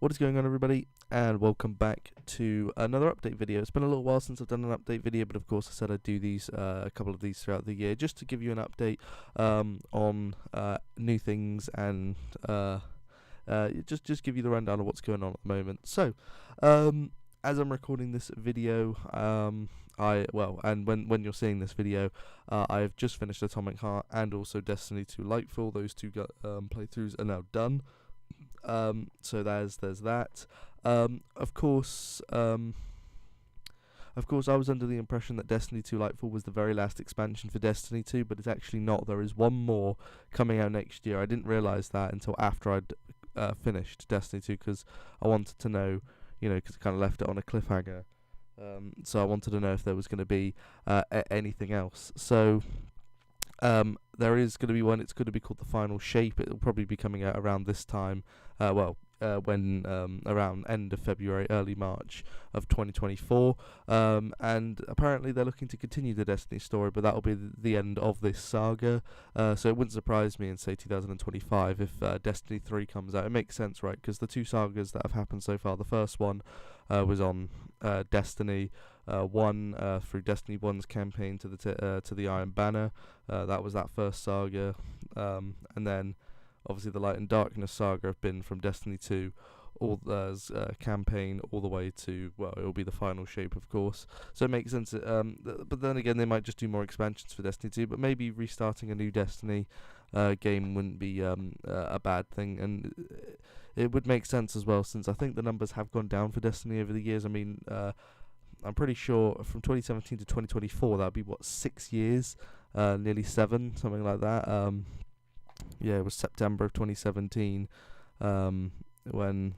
What is going on, everybody, and welcome back to another update video. It's been a little while since I've done an update video, but of course I said I'd do these, a couple of these throughout the year, just to give you an update on new things and just give you the rundown of what's going on at the moment. So, as I'm recording this video, and when you're seeing this video, I've just finished Atomic Heart and also Destiny 2 Lightfall. Those two playthroughs are now done. So there's that. Of course, I was under the impression that Destiny 2 Lightfall was the very last expansion for Destiny 2, but it's actually not. There is one more coming out next year. I didn't realise that until after I'd finished Destiny 2, because I wanted to know, because I kind of left it on a cliffhanger. So I wanted to know if there was going to be anything else. So there is going to be one. It's going to be called The Final Shape. It'll probably be coming out around this time. When around end of February, early March of 2024. And apparently they're looking to continue the Destiny story, but that'll be the end of this saga. So it wouldn't surprise me in, say, 2025 if Destiny 3 comes out. It makes sense, right? Because the two sagas that have happened so far, the first one was on Destiny 1 through Destiny 1's campaign to the Iron Banner. That was that first saga, and then obviously the Light and Darkness saga have been from Destiny 2 campaign all the way to, well, it'll be the Final Shape, of course. So it makes sense. But then again, they might just do more expansions for Destiny 2. But maybe restarting a new Destiny game wouldn't be a bad thing, and it would make sense as well, since I think the numbers have gone down for Destiny over the years. I mean, I'm pretty sure from 2017 to 2024, that'd be 6 years, nearly 7, something like that. Yeah, it was September of 2017 when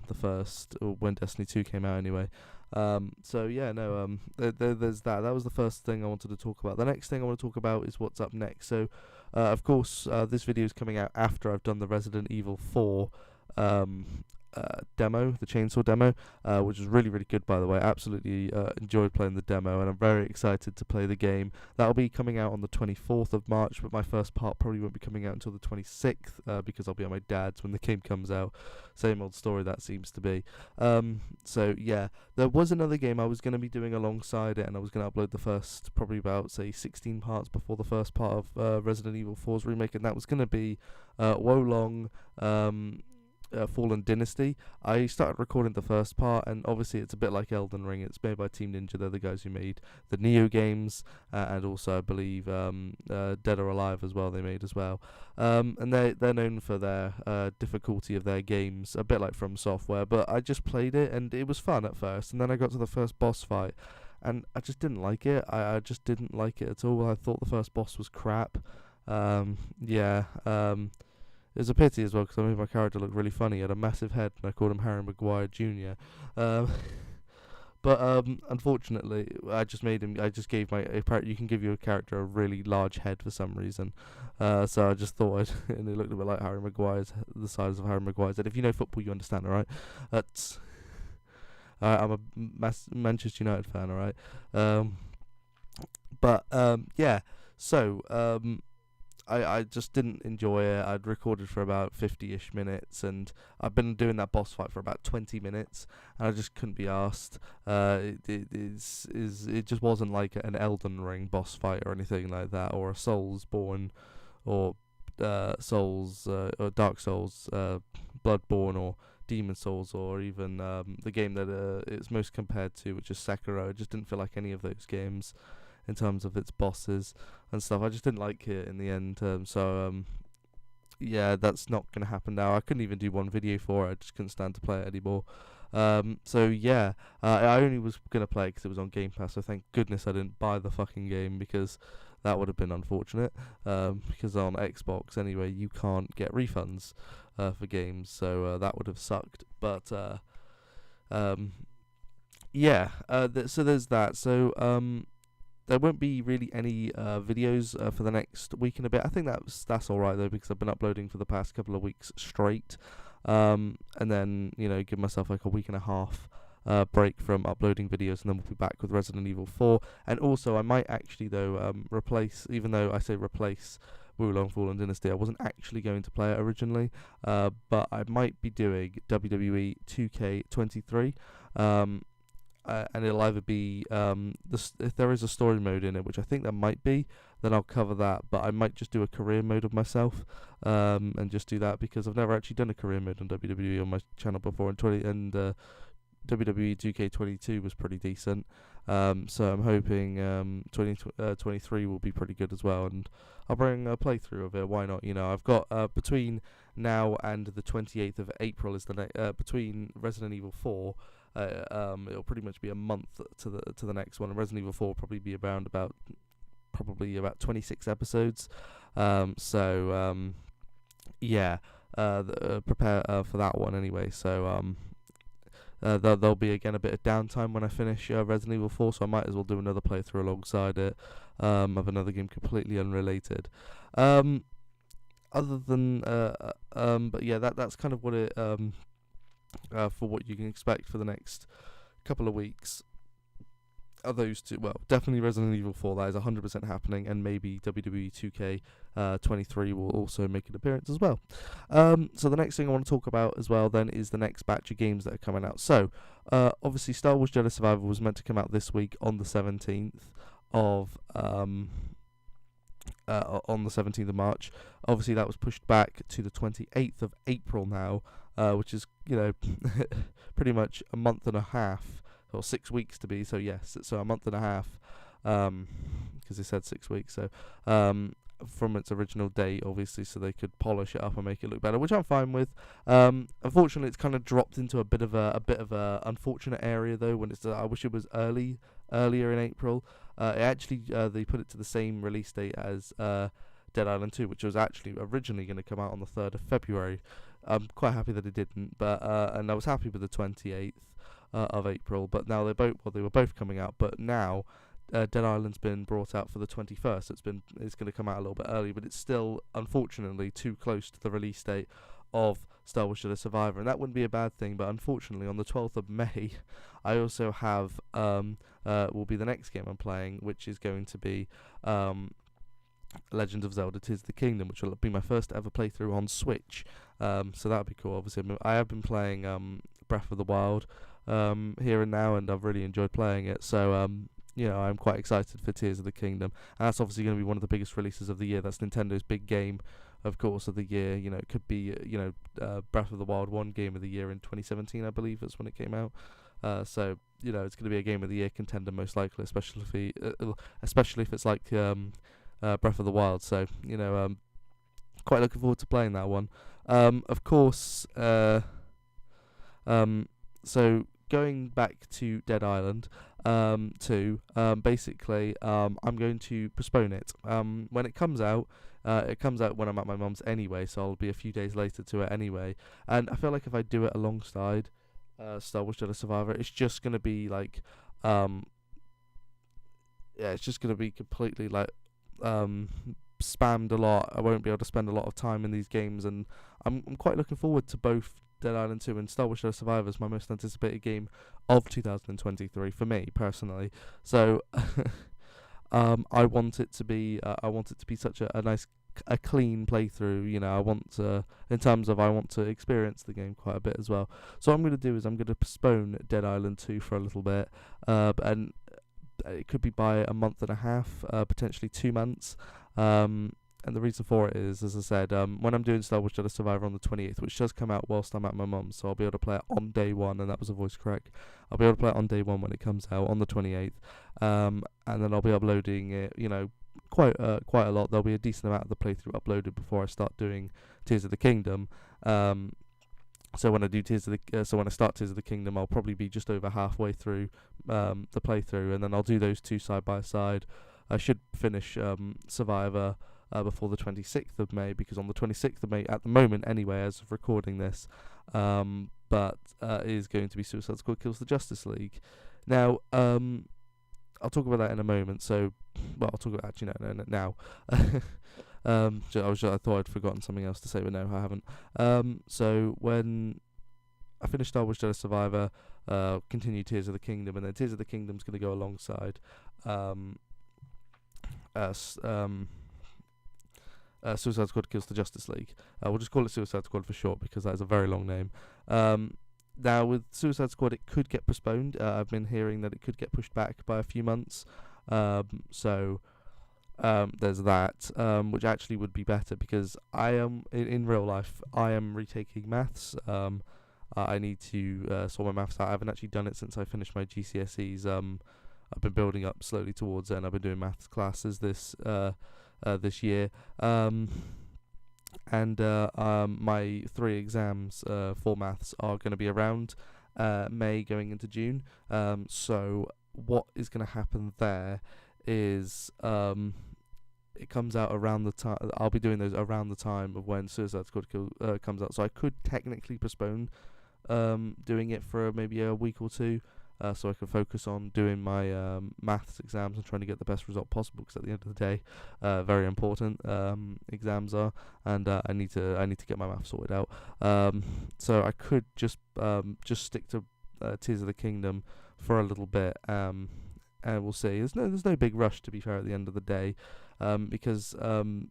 Destiny 2 came out anyway. So yeah, no, there's that. That was the first thing I wanted to talk about. The next thing I want to talk about is what's up next. So, of course, this video is coming out after I've done the Resident Evil 4 demo, the chainsaw demo, which was really, really good, by the way. Absolutely enjoyed playing the demo, and I'm very excited to play the game. That'll be coming out on the 24th of March, but my first part probably won't be coming out until the 26th, because I'll be at my dad's when the game comes out. Same old story that seems to be. So yeah, there was another game I was going to be doing alongside it, and I was going to upload the first, probably about, say, 16 parts before the first part of Resident Evil 4's remake, and that was going to be Wolong, Fallen Dynasty. I started recording the first part, and obviously it's a bit like Elden Ring. It's made by Team Ninja. They're the guys who made the Neo games, and also I believe Dead or Alive as well. They made as well, and they're known for their difficulty of their games, a bit like From Software. But I just played it, and it was fun at first, and then I got to the first boss fight, and I just didn't like it. I just didn't like it at all. I thought the first boss was crap. It was a pity as well, because I made my character look really funny. He had a massive head, and I called him Harry Maguire Jr. But unfortunately, I just gave you can give your character a really large head for some reason. So I just thought and it looked a bit like Harry Maguire's, the size of Harry Maguire's head. If you know football, you understand, alright? I'm a Manchester United fan, alright? Yeah, so, I just didn't enjoy it. I'd recorded for about 50-ish minutes, and I've been doing that boss fight for about 20 minutes, and I just couldn't be arsed. It just wasn't like an Elden Ring boss fight or anything like that, or a Soulsborne, or or Dark Souls, Bloodborne, or Demon Souls, or even the game that it's most compared to, which is Sekiro. It just didn't feel like any of those games in terms of its bosses and stuff. I just didn't like it in the end. Yeah, that's not going to happen now. I couldn't even do one video for it. I just couldn't stand to play it anymore. So yeah, I only was going to play it because it was on Game Pass, so thank goodness I didn't buy the fucking game, because that would have been unfortunate. Because on Xbox, anyway, you can't get refunds for games, so that would have sucked. But yeah, so there's that. So there won't be really any videos for the next week and a bit. I think that's alright though, because I've been uploading for the past couple of weeks straight, and then give myself like a week and a half break from uploading videos, and then we'll be back with Resident Evil 4. And also I might actually though replace, even though I say replace Wulong Fallen Dynasty. I wasn't actually going to play it originally, but I might be doing WWE 2K23. And it'll either be if there is a story mode in it, which I think there might be, then I'll cover that. But I might just do a career mode of myself, and just do that because I've never actually done a career mode on WWE on my channel before. And WWE 2K22 was pretty decent, so I'm hoping 2023 will be pretty good as well. And I'll bring a playthrough of it. Why not? I've got between now and the 28th of April is the between Resident Evil 4. It'll pretty much be a month to the next one. And Resident Evil 4 will probably be around about 26 episodes. Yeah, prepare for that one anyway. So there'll be again a bit of downtime when I finish Resident Evil 4, so I might as well do another playthrough alongside it of another game completely unrelated. Other than but yeah, that's kind of what it for what you can expect for the next couple of weeks. Are those two? Well, definitely Resident Evil 4, that is 100% happening, and maybe WWE 2K23 will also make an appearance as well. So the next thing I want to talk about as well then is the next batch of games that are coming out. So, obviously Star Wars Jedi Survivor was meant to come out this week on the 17th of March. Obviously that was pushed back to the 28th of April now, which is, pretty much a month and a half, or 6 weeks to be, so yes, so a month and a half, because they said 6 weeks, so from its original date, obviously, so they could polish it up and make it look better, which I'm fine with. Unfortunately, it's kind of dropped into a bit of a unfortunate area though. When it's, I wish it was earlier in April. It actually, they put it to the same release date as Dead Island 2, which was actually originally going to come out on the 3rd of February. I'm quite happy that it didn't, but and I was happy with the 28th. Of April, but now they were both coming out, but now Dead Island's been brought out for the 21st. It's going to come out a little bit early, but it's still unfortunately too close to the release date of Star Wars Jedi Survivor, and that wouldn't be a bad thing. But unfortunately, on the 12th of May, I also have will be the next game I'm playing, which is going to be Legend of Zelda: Tears of the Kingdom, which will be my first ever playthrough on Switch. So that'd be cool. Obviously, I have been playing Breath of the Wild here and now, and I've really enjoyed playing it. So I'm quite excited for Tears of the Kingdom, and that's obviously going to be one of the biggest releases of the year. That's Nintendo's big game, of course, of the year. It could be Breath of the Wild 1 game of the year in 2017, I believe that's when it came out. So it's going to be a game of the year contender most likely, especially if it's like Breath of the Wild. So quite looking forward to playing that one. Of course, so going back to Dead Island 2, basically, I'm going to postpone it. When it comes out when I'm at my mum's anyway, so I'll be a few days later to it anyway. And I feel like if I do it alongside Star Wars Jedi Survivor, it's just going to be like, it's just going to be completely like spammed a lot. I won't be able to spend a lot of time in these games, and I'm quite looking forward to both Dead Island 2 and Star Wars Jedi Survivor is my most anticipated game of 2023 for me personally. So I want it to be such a nice, a clean playthrough. I want to experience the game quite a bit as well. So what I'm going to do is I'm going to postpone Dead Island 2 for a little bit, and it could be by a month and a half, potentially 2 months. And the reason for it is, as I said, when I'm doing Star Wars Jedi Survivor on the 28th, which does come out whilst I'm at my mum's, so I'll be able to play it on day one, and that was a voice crack. I'll be able to play it on day one when it comes out on the 28th, and then I'll be uploading it, quite a lot. There'll be a decent amount of the playthrough uploaded before I start doing Tears of the Kingdom. So when I do when I start Tears of the Kingdom, I'll probably be just over halfway through the playthrough, and then I'll do those two side by side. I should finish Survivor before the 26th of May, because on the 26th of May, at the moment anyway, as of recording this, is going to be Suicide Squad Kills the Justice League. Now, I'll talk about that in a moment. So, I'll talk about now. I thought I'd forgotten something else to say, but no, I haven't. So when I finish Star Wars Jedi Survivor, continue Tears of the Kingdom, and then Tears of the Kingdom's going to go alongside Suicide Squad Kills the Justice League. We'll just call it Suicide Squad for short because that is a very long name. Now, with Suicide Squad, it could get postponed. I've been hearing that it could get pushed back by a few months. So there's that, which actually would be better because I am, in real life, I am retaking maths. I need to sort my maths out. I haven't actually done it since I finished my GCSEs. I've been building up slowly towards it, and I've been doing maths classes this year. And my 3 exams for maths are going to be around May going into June. So what is going to happen there is it comes out around the time. I'll be doing those around the time of when Suicide Squad comes out. So I could technically postpone doing it for maybe a week or two. So I can focus on doing my maths exams and trying to get the best result possible. Because at the end of the day, very important exams are, and I need to get my maths sorted out. So I could just stick to Tears of the Kingdom for a little bit, and we'll see. There's no big rush, to be fair, at the end of the day, because there's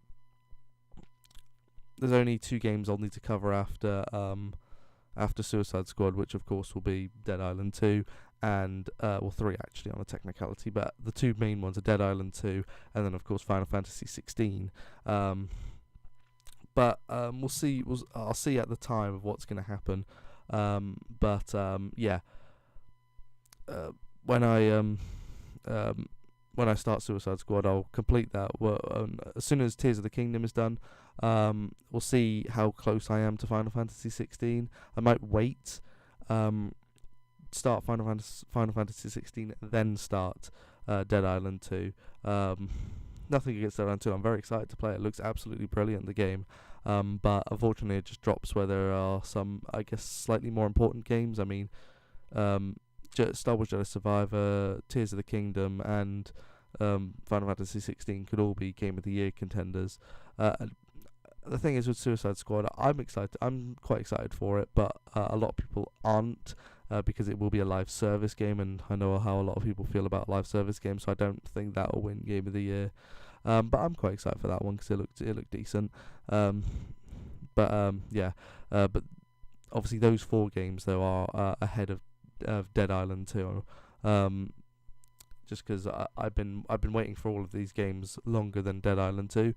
only 2 games I'll need to cover after Suicide Squad, which of course will be Dead Island 2 and 3 actually on a technicality, but the 2 main ones are Dead Island 2 and then of course Final Fantasy 16. But we'll see. I'll see at the time of what's going to happen. When I start Suicide Squad, I'll complete that. As soon as Tears of the Kingdom is done, we'll see how close I am to Final Fantasy 16. I might wait, start Final Fantasy 16, then start Dead Island 2. Nothing against Dead Island 2. I'm very excited to play it. It looks absolutely brilliant, the game. But unfortunately, it just drops where there are some, I guess, slightly more important games. I mean, Star Wars Jedi Survivor, Tears of the Kingdom, and Final Fantasy 16 could all be Game of the Year contenders. The thing is with Suicide Squad, I'm excited. I'm quite excited for it, but a lot of people aren't because it will be a live service game, and I know how a lot of people feel about live service games, so I don't think that will win Game of the Year. But I'm quite excited for that one because it looked decent. But obviously those 4 games though are ahead of Dead Island 2. Just because I've been waiting for all of these games longer than Dead Island 2.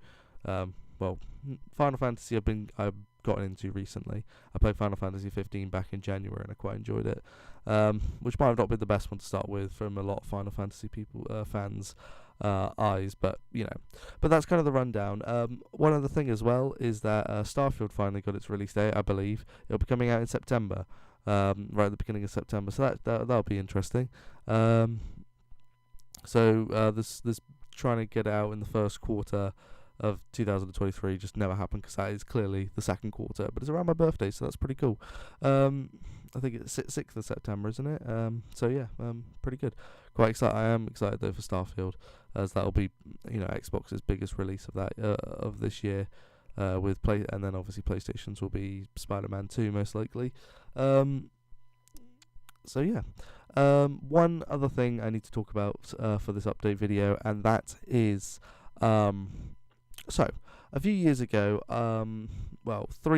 Final Fantasy I've gotten into recently. I played Final Fantasy 15 back in January and I quite enjoyed it, which might have not been the best one to start with from a lot of Final Fantasy fans' eyes, but that's kind of the rundown. One other thing as well is that Starfield finally got its release date. I believe it'll be coming out in September, right at the beginning of September, so that'll be interesting. This trying to get out in the first quarter of 2023 just never happened because that is clearly the second quarter, but it's around my birthday, so that's pretty cool. I think it's 6th of September, isn't it? Pretty good. Quite excited. I am excited though for Starfield, as that'll be Xbox's biggest release of that of this year. And then obviously PlayStation's will be Spider-Man 2 most likely. One other thing I need to talk about for this update video, and that is so a few years ago, 3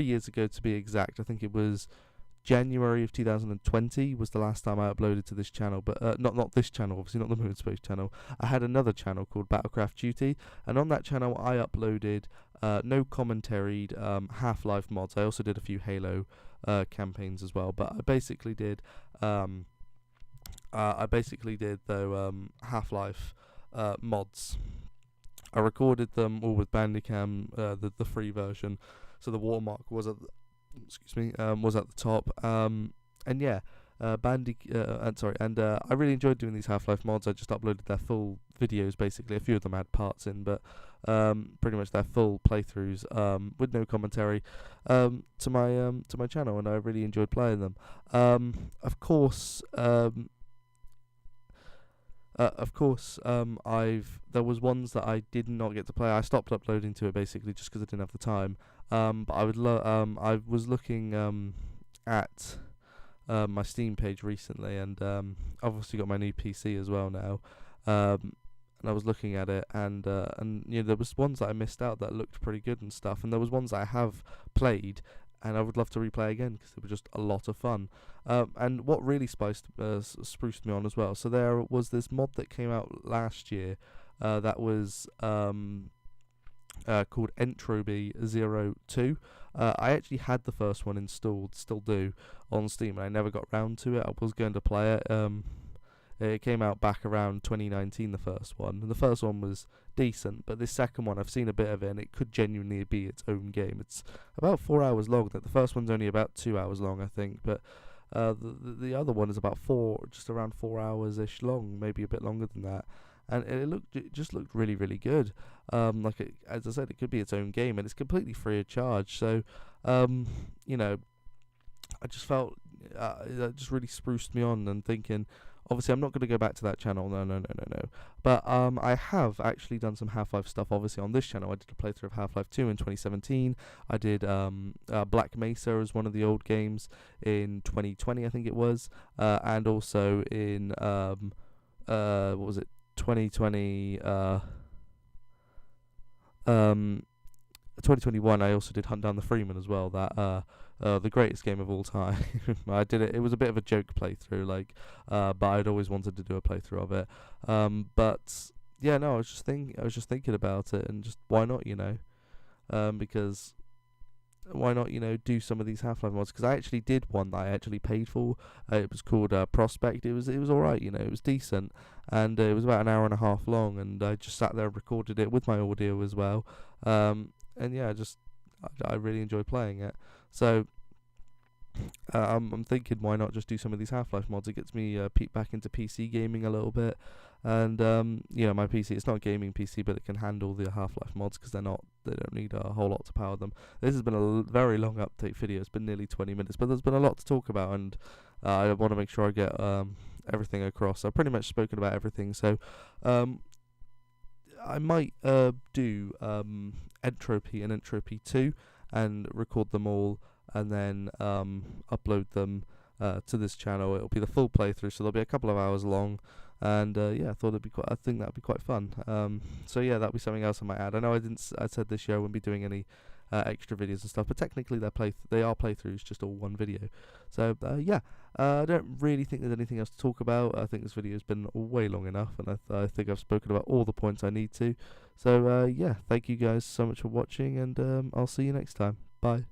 years ago to be exact, I think it was January of 2020 was the last time I uploaded to this channel, but not this channel, obviously not the Mooinspace channel. I had another channel called Battlecraft Duty, and on that channel I uploaded no commentaried Half-Life mods. I also did a few Halo campaigns as well, but I basically did Half-Life mods. I recorded them all with Bandicam, the free version, so the watermark was at the top. I really enjoyed doing these Half-Life mods. I just uploaded their full videos, basically. A few of them had parts in, but pretty much their full playthroughs with no commentary to my channel, and I really enjoyed playing them. There was ones that I did not get to play. I stopped uploading to it basically just because I didn't have the time. But I was looking at my Steam page recently, and I've obviously got my new PC as well now. And and I was looking at it, and there was ones that I missed out that looked pretty good and stuff, and there was ones that I have played, and I would love to replay again because they were just a lot of fun. And what really spruced me on as well. So there was this mod that came out last year that was called Entropy 02. I actually had the first one installed, still do, on Steam, and I never got round to it. I was going to play it. It came out back around 2019, the first one. And the first one was decent, but this second one, I've seen a bit of it, and it could genuinely be its own game. It's about 4 hours long. The first one's only about 2 hours long, I think, but the other one is about just around 4 hours-ish long, maybe a bit longer than that. And it just looked really, really good. As I said, it could be its own game, and it's completely free of charge. So, I just felt that just really spruced me on, and thinking, obviously, I'm not going to go back to that channel. No. But I have actually done some Half-Life stuff. Obviously, on this channel, I did a playthrough of Half-Life 2 in 2017. I did Black Mesa as one of the old games in 2020, I think it was, and also in what was it? 2021, I also did Hunt Down the Freeman as well. That the greatest game of all time. I did it. It was a bit of a joke playthrough, but I'd always wanted to do a playthrough of it. But yeah, no, I was just thinking about it, and just why not, because why not, do some of these Half-Life mods? Because I actually did one that I actually paid for. It was called Prospect. It was alright, it was decent, and it was about an hour and a half long, and I just sat there and recorded it with my audio as well. And yeah, I really enjoy playing it. So I'm thinking, why not just do some of these Half-Life mods? It gets me back into PC gaming a little bit, and my PC, it's not a gaming PC, but it can handle the Half-Life mods because they don't need a whole lot to power them. This has been a very long update video. It's been nearly 20 minutes, but there's been a lot to talk about, and I want to make sure I get everything across. I've pretty much spoken about everything, so I might do Entropy and Entropy 2 and record them all, and then upload them to this channel. It'll be the full playthrough, so they'll be a couple of hours long, and I think that'd be quite fun. So yeah, that'll be something else I might add. I know I said this year I wouldn't be doing any extra videos and stuff, but technically they are playthroughs, just all one video. So yeah, I don't really think there's anything else to talk about. I think this video has been way long enough, and I think I've spoken about all the points I need to. So yeah, thank you guys so much for watching, and I'll see you next time. Bye.